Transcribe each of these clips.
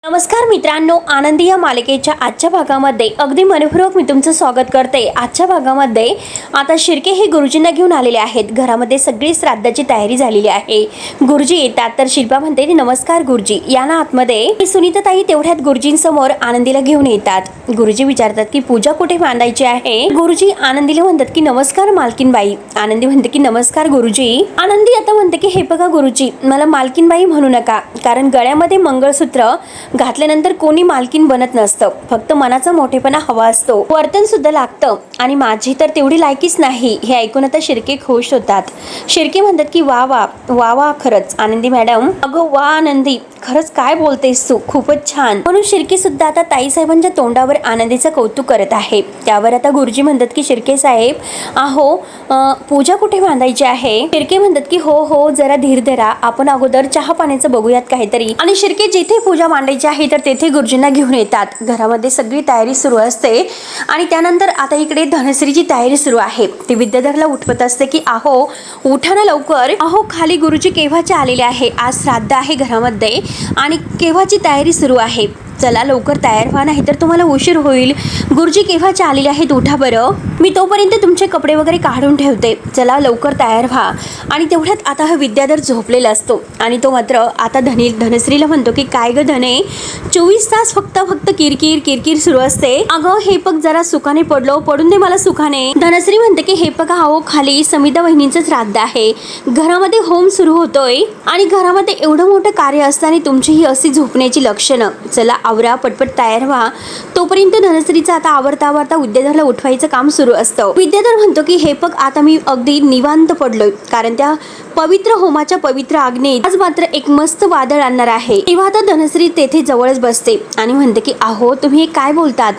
नमस्कार मित्रांनो, आनंदी या मालिकेच्या आजच्या भागामध्ये अगदी मनपूर्वक मी तुमचं स्वागत करते। आजच्या भागामध्ये आता शिर्के हे गुरुजींना घेऊन आलेले आहेत। घरामध्ये सगळी श्राद्धाची तयारी झालेली आहे। गुरुजी येतात तर शिल्पा म्हणते नमस्कार गुरुजी, या ना आतमध्ये। सुनीता ताई तेवढ्यात गुरुजींसमोर आनंदीला घेऊन येतात। गुरुजी विचारतात की पूजा कुठे बांधायची आहे। गुरुजी आनंदीला म्हणतात की नमस्कार मालकीनबाई। आनंदी म्हणते की नमस्कार गुरुजी। आनंदी आता म्हणते की हे बघा गुरुजी, मला मालकीनबाई म्हणू नका, कारण गळ्यामध्ये मंगळसूत्र घातल्यानंतर कोणी मालकीन बनत नसतं, फक्त मनाचा मोठेपणा हवा असतो, वर्तन सुद्धा लागतं, आणि माझी तर तेवढी लायकीच नाही। हे ऐकून आता शिर्के खुश होतात। शिर्के म्हणतात की वा वा वा वा, खरंच आनंदी मॅडम, अगं वा आनंदी, खरंच काय बोलतेस तू, खूपच छान। म्हणून शिर्के सुद्धा आता ताईसाहेबांच्या तोंडावर आनंदीचं कौतुक करत आहे। त्यावर आता गुरुजी म्हणतात की शिर्के साहेब, अहो पूजा कुठे बांधायची आहे। शिर्के म्हणतात की हो हो, जरा धीर धरा, आपण अगोदर चहा पाण्याचं बघूयात काहीतरी। आणि शिर्के जिथे पूजा मांडायची आहे तर तेथे गुरुजींना घेऊन येतात। घरामध्ये सगळी तयारी सुरू असते आणि त्यानंतर आता इकडे धनश्रीची तयारी सुरू आहे। ती विद्याधरला उठवत असते की अहो उठा ना लवकर, अहो खाली गुरुजी केव्हाचे आलेले आहे, आज श्राद्ध आहे घरामध्ये आणि केव्हाची तयारी सुरू आहे, चला लवकर तयार व्हा, नाही तर तुम्हाला उशीर होईल। गुरुजी केव्हाचे आलेले आहेत, उठा बरं, मी तोपर्यंत तुमचे कपडे वगैरे काढून ठेवते, चला लवकर तयार व्हा। आणि तेवढ्यात आता हा विद्याधर झोपलेला असतो आणि तो मात्र आता धनश्रीला म्हणतो की काय ग धने, 24 तास फक्त किरकिर किरकिर सुरू असते, अगं हे पग जरा सुखाने पडून दे मला सुखाने। धनश्री म्हणते की हे बघा, अहो खाली समिता वहिनींचं श्राद्ध आहे, घरामध्ये होम सुरू होतोय आणि घरामध्ये एवढं मोठं कार्य असताना तुमची ही अशी झोपण्याची लक्षणं, चला आवरा पटपट तयार व्हा। तोपर्यंत धनश्रीचा आता आवरता विद्याधरला उठवायचं काम सुरू असतं। विद्याधर म्हणतो की हे बघ, आता मी अगदी निवांत पडलोय, कारण त्या पवित्र होमाच्या पवित्र आग्नेत आज मात्र एक मस्त वादळ आणणार आहे। तेव्हा आता धनश्री तेथे जवळच बसते आणि म्हणते की अहो तुम्ही काय बोलतात,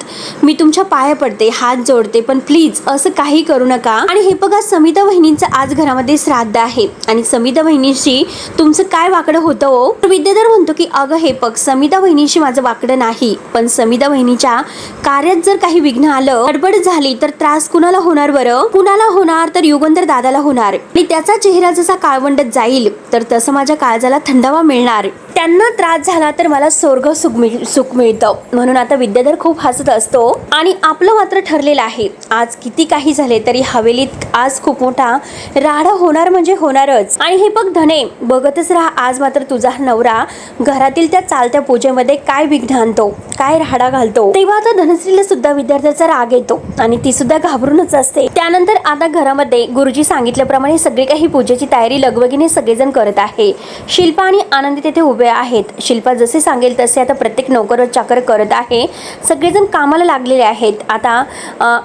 मी तुमच्या पाया पडते, हात जोडते, पण प्लीज असं काही करू नका। आणि हे बघा, समिता वहिनींचं आज घरामध्ये श्राद्ध आहे आणि समिता वहिनीशी तुमचं काय वाकडं होतं हो। विद्याधर म्हणतो की अगं हे बघ, समिता वहिनीशी माझं वाकडं नाही, पण समिता वहिनीच्या कार्यात जर काही विघ्न आलं, गडबड झाली तर त्रास कुणाला होणार बरं, कुणाला होणार तर युगंधर दादाला होणार, आणि त्याचा चेहरा जसा काळवंडत जाईल तर तसं माझ्या काळजाला थंडावा मिळणार, त्यांना त्रास झाला तर मला स्वर्ग सुख मिळतं। म्हणून आता विद्याधर खूप हसत असतो आणि आपलं मात्र ठरलेलं आहे, आज किती काही झाले तरी हवेलीत आज खूप मोठा राडा होणार म्हणजे होणारच। आणि हे बघ धने, बघतच राहा, आज मात्र तुझा नवरा घरातील त्या चालत्या पूजेमध्ये काय विघ्न आणतो, काय राडा घालतो। तेव्हा आता धनश्रीला सुद्धा विद्यार्थ्याचा राग येतो आणि ती सुद्धा घाबरूनच असते। त्यानंतर आता घरामध्ये गुरुजी सांगितल्याप्रमाणे सगळी काही पूजेची तयारी लगबगीने सगळेजण करत आहे। शिल्पा आणि आनंदी तेथे उभे आहेत। शिल्पा जसे सांगेल तसे आता प्रत्येक नोकर चाकर करत आहे, सगळेजण कामाला लागलेले आहेत। आता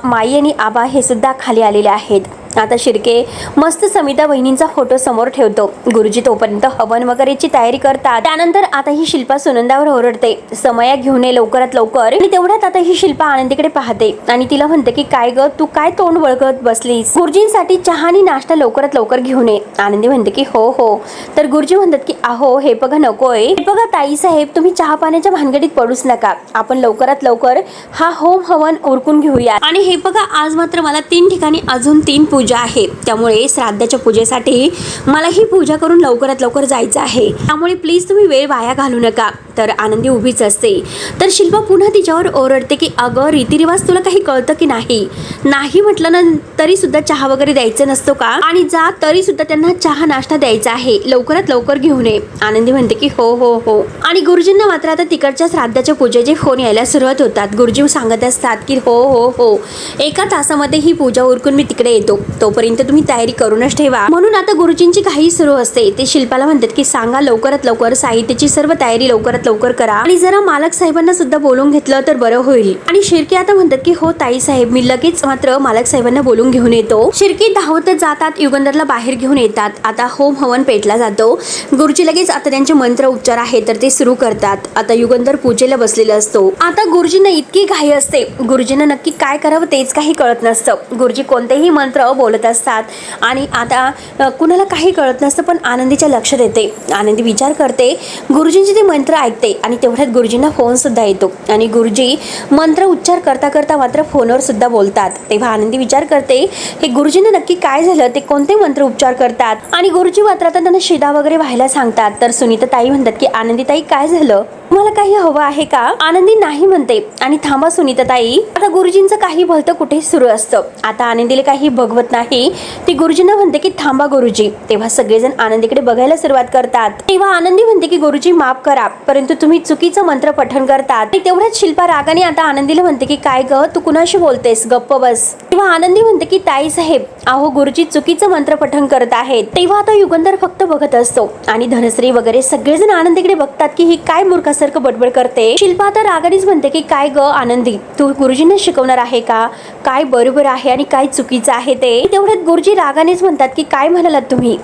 माई आणि आबा हे सुद्धा खाली आलेले आहेत। आता शिर्के मस्त समिता वहिनींचा फोटो समोर ठेवतो। गुरुजी तोपर्यंत हवन वगैरेची तयारी करतात। त्यानंतर आता ही शिल्पा सुनंदावर ओरडते, समया घेऊन ये लवकरात लवकर। आणि तेवढ्यात आता ही शिल्पा आनंदीकडे पाहते आणि तिला म्हणते की काय ग, तू काय तोंड वळगत बसलीस, गुरुजींसाठी चहा आणि नाश्ता लवकरात लवकर घेऊन ये। आनंदी म्हणते की हो हो। तर गुरुजी म्हणतात की अहो हे बघा नकोय, हे बघा ताई साहेब, तुम्ही चहा पाण्याच्या भानगडीत पडूच नका, आपण लवकरात लवकर हा होम हवन उरकून घेऊया। आणि हे बघा, आज मात्र मला 3 ठिकाणी अजून 3 पूजा आहे, त्यामुळे श्राद्धाच्या पूजेसाठी मला ही पूजा करून लवकरात लवकर जायचं आहे, त्यामुळे प्लीज तुम्ही वेळ वाया घालू नका। तर आनंदी उभीच असते। तर शिल्पा पुन्हा तिच्यावर ओरडते की अगं रीतिरिवाज तुला काही कळतं की नाही म्हटलं ना तरी सुद्धा चहा वगैरे द्यायचं नसतो का, आणि जा तरी सुद्धा त्यांना चहा नाश्ता द्यायचा आहे, लवकरात लवकर घेऊन ये। आनंदी म्हणते की हो हो हो। आणि गुरुजींना मात्र आता तिकडच्या श्राद्धाच्या पूजेचे फोन यायला सुरुवात होतात। गुरुजी सांगत असतात की हो हो हो, 1 तासामध्ये ही पूजा उरकून मी तिकडे येतो, तोपर्यंत तुम्ही तयारी करूनच ठेवा। म्हणून आता गुरुजींची घाई सुरू असते। ते शिल्पाला म्हणतात की सांगा लवकरात लवकर, साहित्याची सर्व तयारी लवकरात लवकर करा, आणि जरा मालक साहेबांना सुद्धा बोलून घेतलं तर बरं होईल। आणि शिर्के आता म्हणतात की हो ताई साहेब, मी लगेच मात्र मालक साहेबांना बोलून घेऊन येतो। शिर्के धावतच जातात, युगंधरला बाहेर घेऊन येतात। आता होम हवन पेटला जातो। गुरुजी लगेच आता त्यांचे मंत्र उच्चार आहे तर ते सुरू करतात। आता युगंधर पूजेला बसलेला असतो। आता गुरुजींना इतकी घाई असते, गुरुजींना नक्की काय करावं तेच काही कळत नसतं। गुरुजी कोणतेही मंत्र बोलत असतात आणि आता कुणाला काही कळत नसतं, पण आनंदीच्या लक्षात येते। आनंदी विचार करते, गुरुजींचे ते मंत्र ऐकते आणि तेवढ्यात गुरुजींना फोन सुद्धा येतो आणि गुरुजी मंत्र उच्चार करता करता मात्र फोनवर सुद्धा बोलतात। तेव्हा आनंदी विचार करते, हे गुरुजींना नक्की काय झालं, ते कोणते मंत्र उच्चार करतात, आणि गुरुजी मात्र आता त्यांना शिदा वगैरे व्हायला सांगतात। तर सुनीता ताई म्हणतात की आनंदी ताई काय झालं, तुम्हाला काही हवं आहे का? आनंदी नाही म्हणते आणि थांबा सुनीताताई, आता गुरुजींचं काही भलतं कुठे सुरू असतं. आता आनंदीला काही बघवत नाही. ती गुरुजींना म्हणते की थांबा गुरुजी. तेव्हा सगळेजण आनंदीकडे बघायला सुरुवात करतात. तेव्हा आनंदी म्हणते की गुरुजी माफ करा, परंतु तुम्ही चुकीचं मंत्र पठण करतात. तेवढ्याच शिल्पा रागाने आता आनंदीला म्हणते की काय ग, तू कुणाशी बोलतेस, गप्प बस. तेव्हा आनंदी म्हणते की ताई साहेब, अहो गुरुजी चुकीचं मंत्र पठण करत आहेत. तेव्हा आता युगंधर फक्त बघत असतो आणि धनश्री वगैरे सगळेजण आनंदीकडे बघतात की ही काय मूर्खासारखं बडबड करते. शिल्पा आता रागानेच म्हणते की काय ग आनंदी, तू गुरुजींना शिकवणार आहे का, काय बरोबर आहे आणि काय चुकीचं आहे ते. तेवढ्यात गुरुजी रागानेच म्हणतात की काय म्हणालात तुम्ही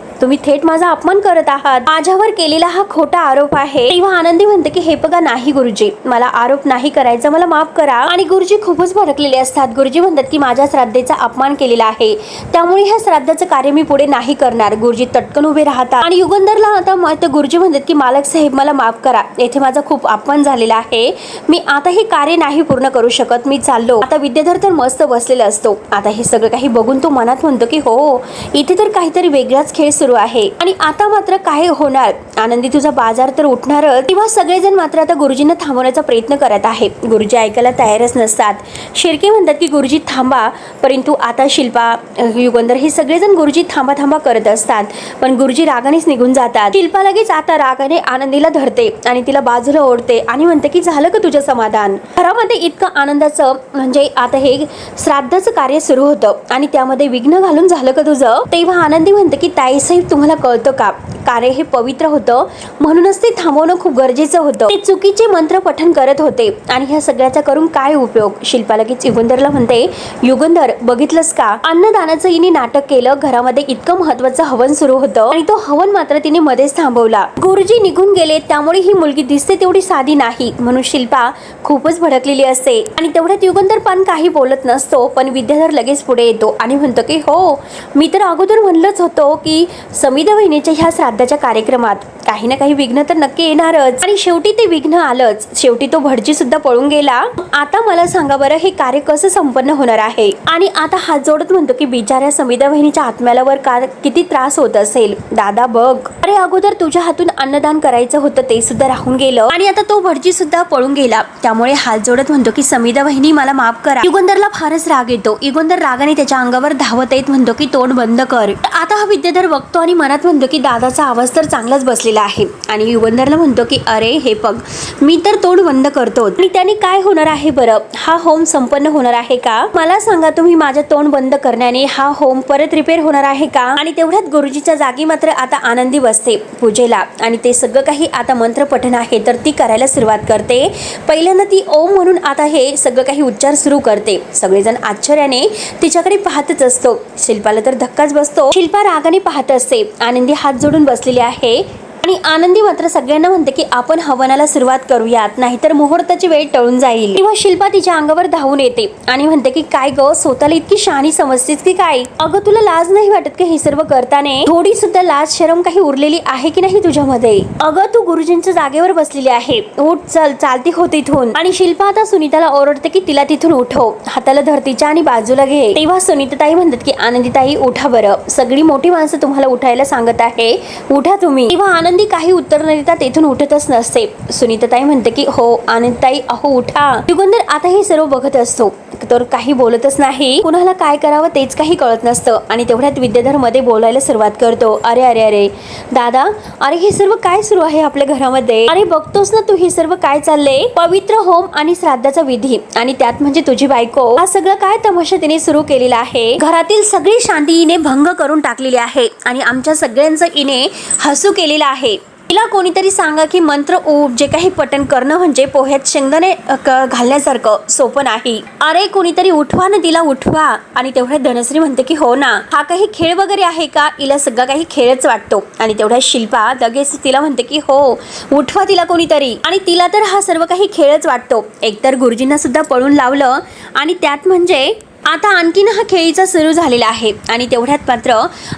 थेट माझा अपमान करत आहात. माझ्यावर केलेला हा खोटा आरोप आहे. तेव्हा आनंदी म्हणते की हे बघा नाही गुरुजी, मला आरोप नाही करायचा, मला माफ करा. आणि गुरुजी खूपच भडकलेले असतात. गुरुजी म्हणतात की माझ्या श्राद्धेचा अपमान केलेला आहे, त्यामुळे ह्या श्राद्धाचं कार्य मी पुढे नाही करणार. गुरुजी तटकन उभे राहतात आणि युगंधरला आता गुरुजी म्हणतात की मालक साहेब मला माफ करा, येथे माझा खूप अपमान झालेला आहे, मी आता हे कार्य नाही पूर्ण करू शकत, मी चाललो. आता विद्याधर तर मस्त बसलेला असतो. आता हे सगळं काही बघून तो मनात म्हणतो की हो, इथे तर काहीतरी वेगळाच खेळ सुरू आहे आणि आता मात्र काय होणार, आनंदी तुझा बाजार तर उठणारच. तेव्हा सगळेजण मात्र आता गुरुजींना थांबवण्याचा प्रयत्न करत आहेत. गुरुजी ऐकायला तयारच नसतात. शिर्के म्हणतात की गुरुजी थांबा, परंतु आता शिल्पा, युगंधर हे सगळेजण गुरुजी थांबा थांबा करत असतात, पण गुरुजी रागानेच निघून जातात. शिल्पा लगेच आता रागाने आनंदीला धरते आणि तिला बाजूला ओढते आणि म्हणते की झालं का तुझं समाधान. घरामध्ये इतकं आनंदाचं म्हणजे आता हे श्राद्धाचं कार्य सुरू होतं आणि त्यामध्ये विघ्न घालून झालं का तुझं. तेव्हा आनंदी म्हणते की ताईसाहेब तुम्हाला कळतं का, कार्य हे पवित्र होतं म्हणूनच ते थांबवणं खूप गरजेचं होतं. ते चुकीचे मंत्र पठण करत होते आणि ह्या सगळ्याचा करून काय उपयोग. शिल्पा लगेच युगंधरला म्हणते, युगंधर बघितलंस का, अन्नदानाचं हिने नाटक केलं. घरामध्ये इतकं महत्वाचं हवन सुरू होतं आणि तो हवन मात्र तिने मध्येच थांबवला. गुरुजी निघून गेले, त्यामुळे ही मुलगी दिसते तेवढी साधी नाही म्हणून शिल्पा खूपच भडकलेली असते. आणि तेवढ्यात युगंधर पण काही बोलत नसतो, पण विद्याधर लगेच पुढे येतो आणि म्हणतो की हो, मी तर अगोदर म्हणलंच होतो की समिधा वहिनीच्या ह्या श्राद्धाच्या कार्यक्रमात काही ना काही विघ्न तर नक्की येणारच. आणि शेवटी ते विघ्न आलंच. शेवटी तो भटजी सुद्धा पळून गेला. आता मला सांगा बरं, हे कार्य कसं संपन्न होणार आहे. आणि आता हात जोडत म्हणतो की बिचाऱ्या समिधा वहिनीच्या आत्म्याला वर किती त्रास होत असेल. दादा बघ, अरे अगोदर तुझ्या हातून अन्नदान करायचं होतं ते सुद्धा राहून गेलं आणि आता तो भटजी सुद्धा पळून गेला. त्यामुळे हात जोडत म्हणतो की समिधा वहिनी मला माफ करा. युगंधरला फारच राग येतो. युगंधर रागाने त्याच्या अंगावर धावत येत म्हणतो की तोंड बंद कर. आता हा विद्याधर बघतो आणि मनात म्हणतो की दादाचा आवाज तर चांगलाच बसलेला आहे. आणि युगंधरला म्हणतो की अरे हे बघ, मी तर तोंड बंद करतो आणि त्याने काय होणार आहे बरं, हा होम संपन्न होणार आहे का. मला सांगा तुम्ही, माझं तोंड बंद करण्याने हा होम परत रिपेअर होणार आहे का. आणि तेवढ्यात गुरुजीच्या जागी मात्र आता आनंदी बसते पूजेला आणि ते सगळं काही आता मंत्र पठण आहे तर ती करायला सुरुवात करते. पहिल्यांदा ती ओम म्हणून आता हे सगळं काही उच्चार सुरू करते. सगळेजण आश्चर्याने तिच्याकडे पाहतच असतो. शिल्पाला तर धक्काच बसतो. शिल्पा रागाने पाहत असते. आनंदी हात जोडून बसलेली आहे आणि आनंदी मात्र सगळ्यांना म्हणते की आपण हवनाला सुरुवात करूयात, नाहीतर मुहूर्ताची वेळ टळून जाईल. तेव्हा शिल्पा तिच्या अंगावर धावून येते आणि म्हणते की काय ग, स्वतःला इतकी शहाणी समजतेस की काय. अगं तुला लाज नाही वाटत की हे सर्व करताना, थोडी सुद्धा लाज शरम काही उरलेली आहे की नाही तुझ्यामध्ये. अगं तू गुरुजींच्या जागेवर बसलेली आहे, उठ चल, चालती हो तिथून. आणि शिल्पा आता सुनीताला ओरडते की तिला तिथून उठव, हाताला धरतीच्या आणि बाजूला घे. तेव्हा सुनीताताई म्हणतात की आनंदीताई उठा बरं, सगळी मोठी माणसं तुम्हाला उठायला सांगत आहे, उठा तुम्ही. तेव्हा आनंदी काही उत्तर न देता तेथून उठतच नसते. सुनीताताई म्हणते की हो आनंदताई, अहो उठा. युगंधर आता हे सर्व बघत असतो तर काही बोलतच नाही. कुणाला काय करावं तेच काही कळत नसतं. आणि तेवढ्यात विद्याधर मध्ये बोलायला सुरुवात करतो, अरे अरे अरे दादा, अरे हे सर्व काय सुरू आहे आपल्या घरामध्ये. अरे बघतोस ना तू हे सर्व काय चाललंय. पवित्र होम आणि श्राद्धाचा विधी आणि त्यात म्हणजे तुझी बायको, हा सगळं काय तमाशा तिने सुरू केलेला आहे. घरातील सगळी शांती हिने भंग करून टाकलेली आहे आणि आमच्या सगळ्यांचं हिने हसू केलेलं आहे. तिला कोणीतरी सांगा की मंत्र जे काही पठण करणं म्हणजे पोह्यात शेंगदाणे घालण्यासारखं सोपं नाही. अरे कोणीतरी उठवा ना तिला, उठवा. आणि तेवढ्यात धनश्री म्हणते की हो ना, हा काही खेळ वगैरे आहे का, हिला सगळं काही खेळच वाटतो. आणि तेवढ्यात शिल्पा लगेच तिला म्हणते की हो उठवा तिला कोणीतरी. आणि तिला तर हा सर्व काही खेळच वाटतो. एकतर गुरुजींना सुद्धा पळून लावलं आणि त्यात म्हणजे आता आणखीन हा खेळीचा सुरू झालेला आहे. आणि तेवढ्यात मात्र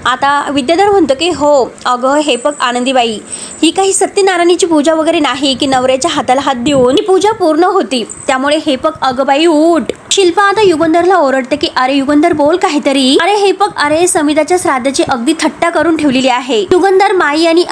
आता विद्याधर म्हणतो की हो अगं हे बघ आनंदीबाई, ही काही सत्यनारायणाची पूजा वगैरे नाही की नवऱ्याच्या हाताला हात देऊन ही पूजा पूर्ण होती, त्यामुळे हे बघ अगं बाई उठ. शिल्पा आता युगंधरला ओरडते की अरे युगंधर बोल काहीतरी. अरे हे बघ, अरे समिताच्या श्राद्धाची अगदी थट्टा करून ठेवलेली आहे. युगंधर, माई आणि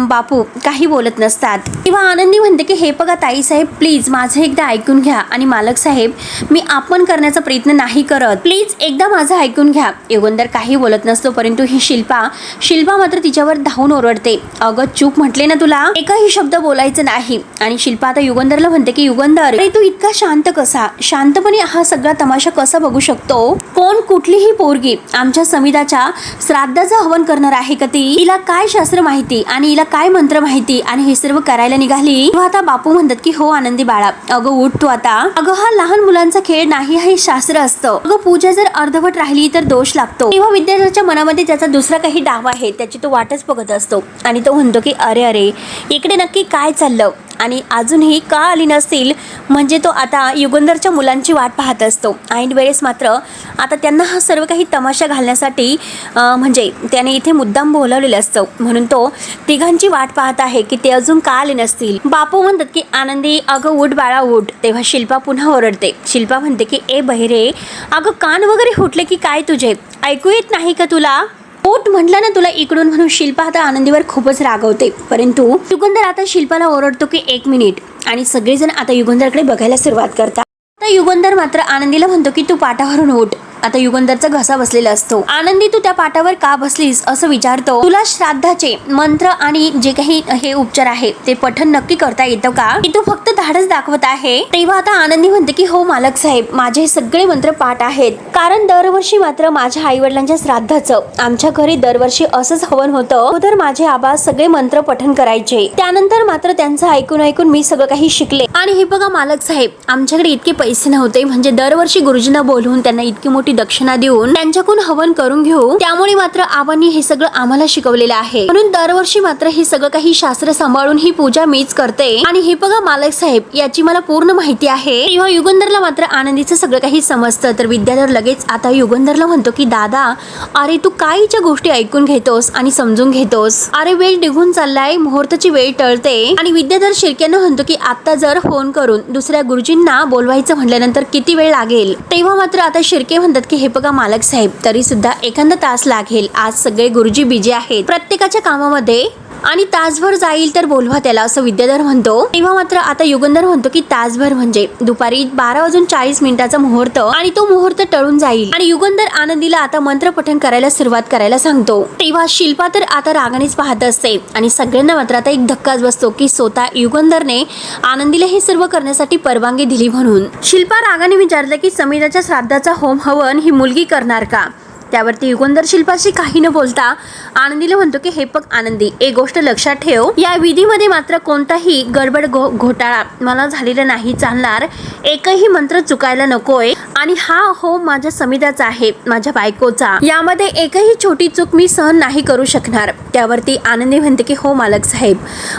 बापू काही बोलत नसतात. तेव्हा आनंदी म्हणते की हे बघा ताई साहेब, प्लीज माझं एकदा ऐकून घ्या. आणि मालक साहेब, मी अपमान करण्याचा प्रयत्न नाही करत, प्लीज एकदा माझं ऐकून घ्या. युगंधर काही बोलत नसतो, परंतु ही शिल्पा मात्र तिच्यावर धावून ओरडते. अगं चूप म्हटले ना तुला, एकही शब्द बोलायचं नाही. आणि शिल्पा आता युगंधरला म्हणते की युगंधर, अरे तू इतका शांत कसा, शांतपणे हा सगळा तमाशा कसा बघू शकतो? कोण कुठलीही पोरगी आमच्या समिताच्या श्राद्धाचं हवन करणार आहे का? ती हिला काय शास्त्र माहिती आणि हिला काय मंत्र माहिती आणि हे सर्व करायला निघाली? आता बापू म्हणतात की हो आनंदी बाळा, अगं उठ तू आता. अगं हा लहान मुलांचा खेळ नाही, हे शास्त्र असतं. अगं पूजा जर अर्धवट राहिली तर दोष लागतो. तेव्हा विद्यार्थ्याच्या मनामध्ये त्याचा दुसरा काही डाव आहे, त्याची तो वाटच बघत असतो. आणि तो म्हणतो की अरे अरे इकडे नक्की काय चाललं आणि अजूनही का आली नसतील. म्हणजे तो आता युगंधरच्या मुलांची वाट पाहत असतो. ऐन वेळेस मात्र आता त्यांना हा सर्व काही तमाशा घालण्यासाठी म्हणजे त्याने इथे मुद्दाम बोलावलेलं असतं, म्हणून तो तिघांची वाट पाहत आहे की ते अजून का आले नसतील. बापू म्हणतात की आनंदी अगं उठ बाळा उठ. तेव्हा शिल्पा पुन्हा ओरडते. शिल्पा म्हणते की ए बहिरे, अगं कान वगैरे फुटले की काय तुझे, ऐकू येत नाही का तुला? पोट म्हटलं ना तुला इकडून, म्हणून शिल्पा आता आनंदीवर खूपच रागवते. परंतु युगंधर आता शिल्पाला ओरडतो की 1 मिनिट. आणि सगळेजण आता युगंधरकडे बघायला सुरुवात करतात. आता युगंधर मात्र आनंदीला म्हणतो की तू पाटावरून उठ. आता युगंधरचा घसा बसलेला असतो. आनंदी तू त्या पाटावर का बसलीस असं विचारतो. तुला श्राद्धाचे मंत्र आणि जे काही हे उपचार आहे ते पठण नक्की करता येतं का, की तू फक्त धाडस दाखवत आहे? तेव्हा आता आनंदी म्हणते की हो मालक साहेब, माझे सगळे मंत्र पाठ आहेत. कारण दरवर्षी मात्र माझ्या आई वडिलांच्या श्राद्धाचं आमच्या घरी दरवर्षी असंच हवन होतं. तर माझे आबा सगळे मंत्र पठण करायचे. त्यानंतर मात्र त्यांचं ऐकून मी सगळं काही शिकले. आणि हे बघा मालक साहेब, आमच्याकडे इतके पैसे नव्हते, म्हणजे दरवर्षी गुरुजींना बोलवून त्यांना इतकी मोठी दक्षिणा देऊन त्यांच्याकडून हवन करून घेऊ. त्यामुळे मात्र आबांनी हे सगळं आम्हाला शिकवलेलं आहे. म्हणून दरवर्षी मात्र हे सगळं काही शास्त्र सांभाळून ही पूजा मीच करते. आणि हे बघा मालक साहेब, याची मला पूर्ण माहिती आहे. तेव्हा युगंधरला मात्र आनंदीचं सगळं काही समजतं. तर विद्याधर लगेच आता युगंधरला म्हणतो की दादा, अरे तू काहीच्या गोष्टी ऐकून घेतोस आणि समजून घेतोस. अरे वेळ निघून चाललाय, मुहूर्ताची वेळ टळते. आणि विद्याधर शिर्क्यांना म्हणतो की आता जर फोन करून दुसऱ्या गुरुजींना बोलवायचं म्हटल्यानंतर किती वेळ लागेल? तेव्हा मात्र आता शिर्के म्हणतात की हे बघा मालक साहेब, तरी सुद्धा एखादा तास लागेल. आज सगळे गुरुजी बिजी आहेत प्रत्येकाच्या कामामध्ये, आणि तासभर जाईल तर बोलवा त्याला, असं विद्याधर म्हणतो. तेव्हा मात्र आता युगंधर म्हणतो की तासभर म्हणजे दुपारी 12:40 मुहूर्त, आणि तो मुहूर्त टळून जाईल. आणि युगंधर आनंदीला आता मंत्र पठण करायला सुरुवात करायला सांगतो. तेव्हा शिल्पा तर आता रागानेच पाहत असते. आणि सगळ्यांना मात्र आता एक धक्काच बसतो की स्वतः युगंधरने आनंदीला हे सर्व करण्यासाठी परवानगी दिली म्हणून. शिल्पा रागाने विचारते की समिताच्या श्राद्धाचा होम हवन ही मुलगी करणार का? त्यावरती युगंधर शिल्पाशी काही न बोलता आनंदीला म्हणतो की हे बघ आनंदी, एक गोष्ट लक्षात ठेव, या विधीमध्ये मात्र कोणताही गडबड घोटाळा मला झालेला नाही चालणार. एकही मंत्र चुकायला नकोय. आणि हा होम माझ्या समिताचा आहे, माझ्या बायकोचा. यामध्ये एकही छोटी चूक मी सहन नाही करू शकणार. त्यावरती आनंदी म्हणते की हो मालक साहेब,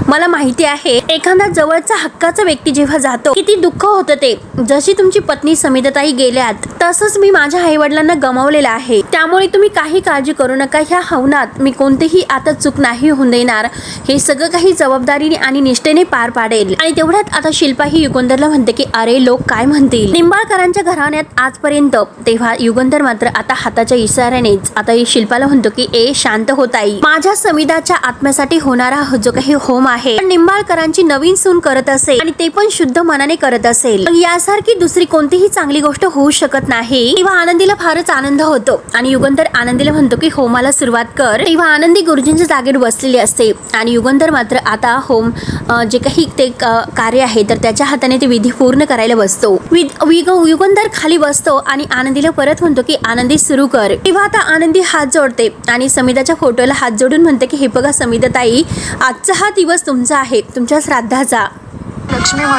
मला माहिती आहे एखादा जवळचा हक्काचा व्यक्ती जेव्हा जातो किती दुःख होतं ते. जशी तुमची पत्नी समिताताई गेल्यात तसंच मी माझ्या आई वडिलांना गमावलेलं आहे. त्यामुळे तुम्ही काही काळजी करू नका. ह्या हवनात मी कोणतीही आता चूक नाही होऊन देणार. हे सगळं काही जबाबदारीने आणि निष्ठेने पार पाडेल. आणि तेवढ्यात आता शिल्पा ही युगंधरला म्हणते की अरे लोक काय म्हणतील निंबाळकरांच्या घराण्यात आजपर्यंत. तेव्हा युगंधर मात्र आता हाताच्या इशाऱ्यानेच आता शिल्पाला म्हणतो की ए शांत होत आई, माझ्या समिताच्या आत्म्यासाठी होणारा जो काही होम आहे निंबाळकरांची नवीन सून करत असेल आणि ते पण शुद्ध मनाने करत असेल, यासारखी दुसरी कोणतीही चांगली गोष्ट होऊ शकत नाही. तेव्हा आनंदीला फारच आनंद होतो. आणि युगंधर आनंदीला म्हणतो की होमाला सुरुवात कर. तेव्हा आनंदी गुरुजींच्या जागेवर बसलेली असते. आणि युगंधर मात्र आता होम जे काही ते कार्य आहे तर त्याच्या हाताने ते विधी पूर्ण करायला बसतो. युगंधर खाली बसतो आणि आनंदीला परत म्हणतो की आनंदी सुरू कर. तेव्हा आता आनंदी हात जोडते आणि समिताच्या फोटोला हात जोडून म्हणते की हे बघा समिताताई, आजचा हा दिवस तुमचा आहे, तुमच्या श्राद्धाचा.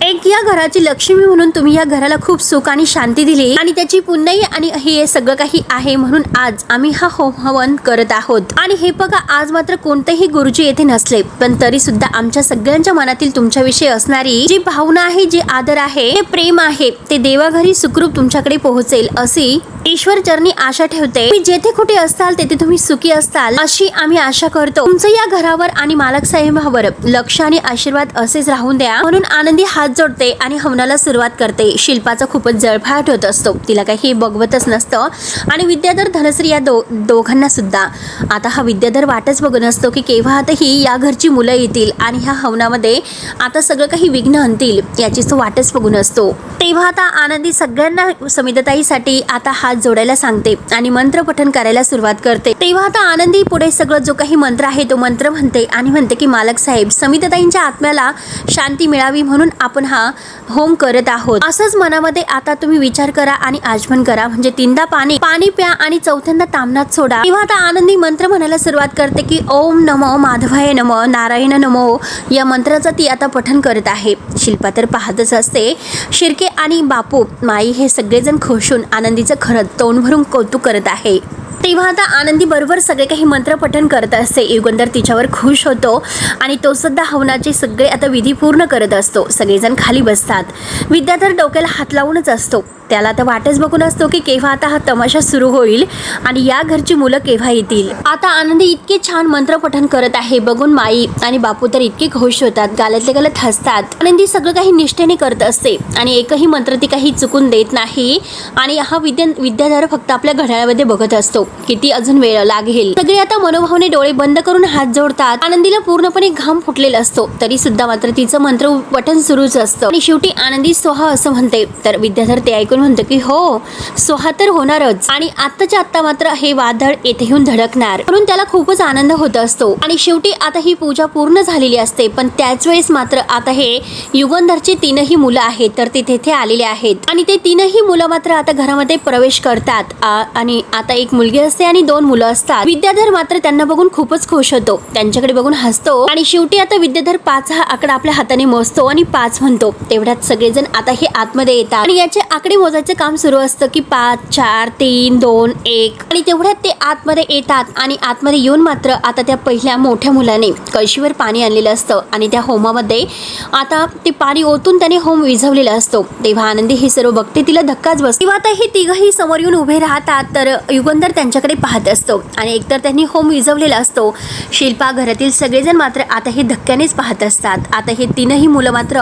एक या घराची लक्ष्मी म्हणून तुम्ही या घराला खूप सुख आणि शांती दिली आणि त्याची पुण्याई आणि हे सगळं काही आहे, म्हणून आज आम्ही हा होम हवन करत आहोत. आणि हे बघा आज मात्र कोणतेही गुरुजी येथे नसले, पण तरी सुद्धा आमच्या सगळ्यांच्या मनातील तुमच्याविषयी असणारी जी भावना आहे, जे आदर आहे, हे प्रेम आहे, ते देवाघरी सुखरूप तुमच्याकडे पोहोचेल अशी ईश्वर चरणी आशा ठेवते. तुम्ही जेथे कुठे असताल तेथे तुम्ही सुखी असताल अशी आम्ही आशा करतो. तुमचं या घरावर आणि मालक साहेबांवर लक्ष आणि आशीर्वाद असेच राहून द्या. म्हणून आनंदी हात जोडते आणि हवनाला सुरुवात करते. शिल्पाचा खूपच जळफाट होत असतो, तिला काही बघवतच नसतं. आणि विद्याधर धनश्री या दोघांना सुद्धा आता हा विद्याधर वाटच बघून असतो की केव्हा आता ही या घरची मुलं येतील आणि ह्या हवनामध्ये आता सगळं काही विघ्न आणतील याची तो वाटच बघून असतो. तेव्हा आता आनंदी सगळ्यांना समिताताईसाठी आता हात जोडायला सांगते आणि मंत्र पठण करायला सुरुवात करते. तेव्हा आता आनंदी पुढे सगळं जो काही मंत्र आहे तो मंत्र म्हणते आणि म्हणते की मालक साहेब, समिताताईंच्या आत्म्याला शांती मिळावी म्हणून आपण हा होम करत आहोत. असंच मनामध्ये आता तुम्ही विचार करा आणि आचमन करा, म्हणजे तीनदा पाणी प्या आणि चौथ्यांदा तामनात सोडा. तेव्हा आता आनंदी मंत्र म्हणायला सुरुवात करते की ओम नमो माधवाय नमो नारायण नमो या मंत्राचं ती आता पठण करत आहे. शिल्पा तर पाहतच असते. शिर्के आणि बापू माई हे सगळेजण खुशून आनंदीचं खरंच तोंड भरून कौतुक करत आहे. तेव्हा आता आनंदी बरोबर सगळे काही मंत्र पठण करत असते. युगंधर तिच्यावर खुश होतो आणि तो सुद्धा हवनाचे सगळे आता विधी पूर्ण करत असतो. सगळेजण खाली बसतात. विद्याधर डोक्याला हात लावूनच असतो. त्याला आता वाटच बघून असतो की केव्हा आता हा तमाशा सुरू होईल आणि या घरची मुलं केव्हा येतील. आता आनंदी इतके छान मंत्र पठण करत आहे बघून माई आणि बापू तर इतके खुश होतात, गालातले गालात हसतात. आनंदी सगळं काही निष्ठेने करत असते आणि एकही मंत्र ती काही चुकून देत नाही. आणि हा विद्याधर फक्त आपल्या घड्याळामध्ये बघत असतो किती अजून वेळ लागेल. सगळे आता मनोभावने डोळे बंद करून हात जोडतात. आनंदीला पूर्णपणे घाम फुटलेला असतो, तरी सुद्धा मात्र तिचं मंत्र पठण सुरूच असतं. आणि शेवटी आनंदी सोहा असं म्हणते तर विद्याधर ते ऐकून म्हणतो की हो, सोहा तर होणारच आणि आत्ताच्या आत्ता मात्र हे वादळ येथे येऊन धडकणार, म्हणून त्याला खूपच आनंद होत असतो. आणि शेवटी आता ही पूजा पूर्ण झालेली असते. पण त्याच वेळेस मात्र आता हे युगंधरचे तीनही मुलं आहेत तर ते तेथे आलेले आहेत आणि ते तीनही मुलं मात्र आता घरामध्ये प्रवेश करतात. आणि आता एक मुलगी असते आणि दोन मुलं असतात. विद्याधर मात्र त्यांना बघून खूपच खुश होतो, त्यांच्याकडे बघून हसतो आणि शेवटी आता विद्याधर 5 हा आकडा आपल्या हाताने मोजतो आणि 5 म्हणतो. तेवढ्यात सगळेजण आता हे आतमध्ये येतात आणि याचे आकडे मोजायचे काम सुरू असतं की 5 4 3 2 1 आणि तेवढ्यात ते आतमध्ये येतात. आणि आतमध्ये येऊन मात्र आता त्या पहिल्या मोठ्या मुलाने कळशीवर पाणी आणलेलं असतं आणि त्या होमामध्ये आता ते पाणी ओतून त्याने होम विझवलेला असतो. तेव्हा आनंदी हे सर्व बघते, तिला धक्काच बसतो. तेव्हा आता हे तिघही समोर येऊन उभे राहतात तर युगंधर त्यांच्याकडे पाहत असतो आणि एकतर त्यांनी होम विझवलेला असतो. शिल्पा घरातील सगळेजण मात्र आता हे धक्क्यानेच पाहत असतात. आता हे तीनही मुलं मात्र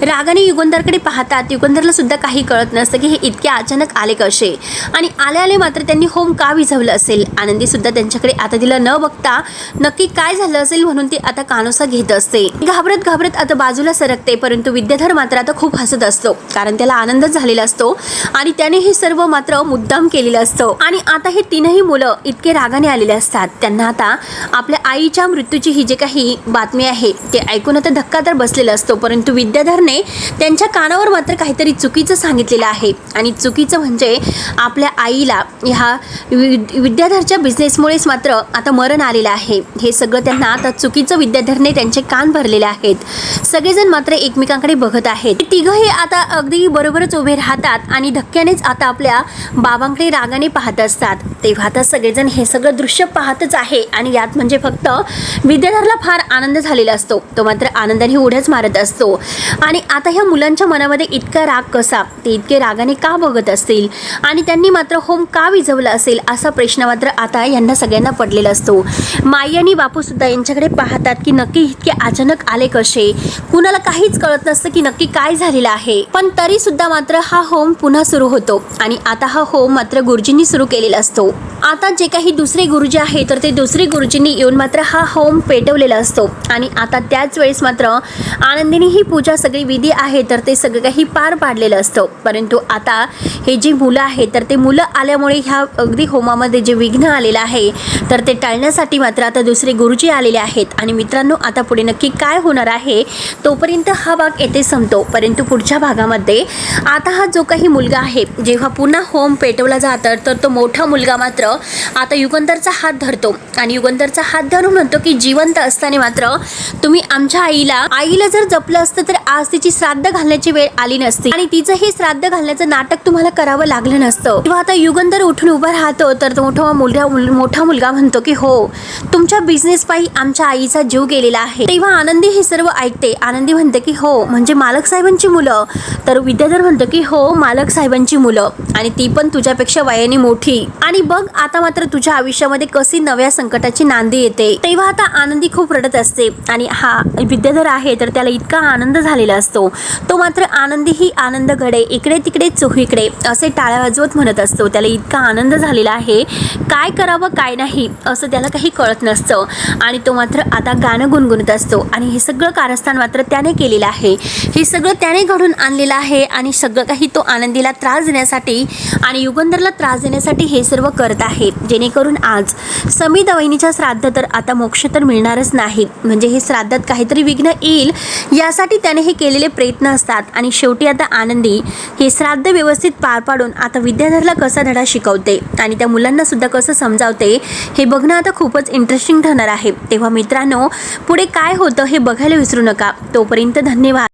रागाने युगंधरकडे पाहतात. युगंधरला सुद्धा काही कळत नसतं की हे इतके अचानक आले कसे आणि आले मात्र त्यांनी होम का विझवलं असेल. आनंदी सुद्धा त्यांच्याकडे आता तिला न बघता नक्की काय झालं असेल म्हणून ती आता कानोसा घेत असते. घाबरत आता बाजूला सरकते, परंतु विद्याधर मात्र आता खूप हसत असतो कारण त्याला आनंद झालेला असतो आणि त्याने हे सर्व मात्र मुद्दाम केलेलं असतं. आणि आता हे तीनही मुलं इतके रागाने आलेले असतात. त्यांना आता आपल्या आईच्या मृत्यूची ही जे काही बातमी आहे ते ऐकून आता धक्का तर बसलेला असतो, परंतु विद्याधरने त्यांच्या कानावर मात्र काहीतरी चुकीचं सांगितलेलं आहे. आणि चुकीचं म्हणजे आपल्या आईला ह्या विद्याधरच्या बिझनेसमुळेच मात्र आता मरण आलेलं आहे. हे सगळं त्यांना आता चुकीचं विद्याधरने त्यांचे कान भरलेले आहेत. सगळेजण मात्र एकमेकांकडे बघत आहेत. तिघही आता अगदी बरोबरच उभे राहतात आणि धक्क्यानेच आता आपल्या बाबांकडे रागाने पाहत असतात. तेव्हा आता सगळेजण हे सगळं दृश्य पाहतच आहे आणि यात म्हणजे फक्त विद्याधरला फार आनंद झालेला असतो. तो मात्र आनंदाने उड्याच मारत असतो. आणि आता ह्या मुलांच्या मनामध्ये इतका राग कसा, ते इतके रागाने का बघत असतील आणि त्यांनी मात्र होम का विझवला असेल असा प्रश्न मात्र आता यांना सगळ्यांना पडलेला असतो. माई आणि बापू सुद्धा यांच्याकडे पाहतात की नक्की इतके अचानक आले कसे. कुणाला काहीच कळत नसतं की नक्की काय झालेलं आहे. पण तरी सुद्धा मात्र हा होम पुन्हा सुरू होतो आणि आता हा होम मात्र गुरुजींनी सुरू केलेला असतो. आता जे काही दुसरे गुरुजी आहे तर ते दुसरे गुरुजींनी येऊन मात्र हा होम पेटवलेला असतो. आणि आता त्याच वेळेस मात्र आनंदीने ही पूजा सगळी विधी आहे तर ते सगळं काही पार पाडलेलं असतं. परंतु आता हे जी मुलं आहेत तर ते मुलं आल्यामुळे ह्या अगदी होमामध्ये जे विघ्न आलेलं आहे तर ते टाळण्यासाठी मात्र आता दुसरे गुरुजी आलेले आहेत. आणि मित्रांनो, आता पुढे नक्की काय होणार आहे तोपर्यंत हा भाग येथे संपतो. परंतु पुढच्या भागामध्ये आता हा जो काही मुलगा आहे जेव्हा पुन्हा होम पेटवला जातं तर तो मोठा मुलगा मात्र आता युगंधरचा हात धरतो आणि युगंधरचा हात धरून म्हणतो की जिवंत असताना मात्र तुम्ही आमच्या आईला जर जपलं असतं तर आज तिची श्राद्ध घालण्याची वेळ आली नसती आणि तिचं हे श्राद्ध घालण्याचं नाटक तुम्हाला करावं लागलं नसतं. तेव्हा आता युगंधर उठून उभा राहतो तर तो मोठा मुलगा म्हणतो की हो, तुमच्या बिझनेस पायी आमच्या आईचा जीव गेलेला आहे. तेव्हा आनंदी हे सर्व ऐकते. आनंदी म्हणते की हो, म्हणजे मालक साहेबांची मुलं. तर विद्याधर म्हणतो की हो, मालक साहेबांची मुलं आणि ती पण तुझ्यापेक्षा वयाने मोठी. आणि बघ मग आता मात्र तुझ्या आयुष्यामध्ये कशी नव्या संकटाची नांदी येते। तेव्हा आता आनंदी खूप रडत असते आणि हा विद्याधर आहे तर त्याला इतका आनंद झालेला असतो। तो मात्र आनंदी ही आनंदकडे इकडे तिकडे चोहीकडे असे टाळ्या वाजवत म्हणत असतो। त्याला इतका आनंद झालेला आहे, काय करावं काय नाही असं त्याला काही कळत नसतं आणि तो मात्र आता गाणं गुणगुणत असतो आणि हे सगळं कारस्थान मात्र त्याने केलेलं आहे। हे सगळं त्याने घडून आणलेलं आहे आणि सगळं काही तो आनंदीला त्रास देण्यासाठी आणि युगंधरला त्रास देण्यासाठी हे सर्व करत आहे, जेणेकरून आज समित वहिनीच्या श्राद्ध तर आता मोक्ष तर मिळणारच नाही, म्हणजे हे श्राद्धात काहीतरी विघ्न येईल यासाठी त्याने हे केलेले प्रयत्न असतात। आणि शेवटी आता आनंदी हे श्राद्ध व्यवस्थित पार पाडून आता विद्याधरला कसा धडा शिकवते आणि त्या मुलांना सुद्धा कसं समजावते हे बघणं आता खूपच इंटरेस्टिंग ठरणार आहे। तेव्हा मित्रांनो, पुढे काय होतं हे बघायला विसरू नका। तोपर्यंत धन्यवाद।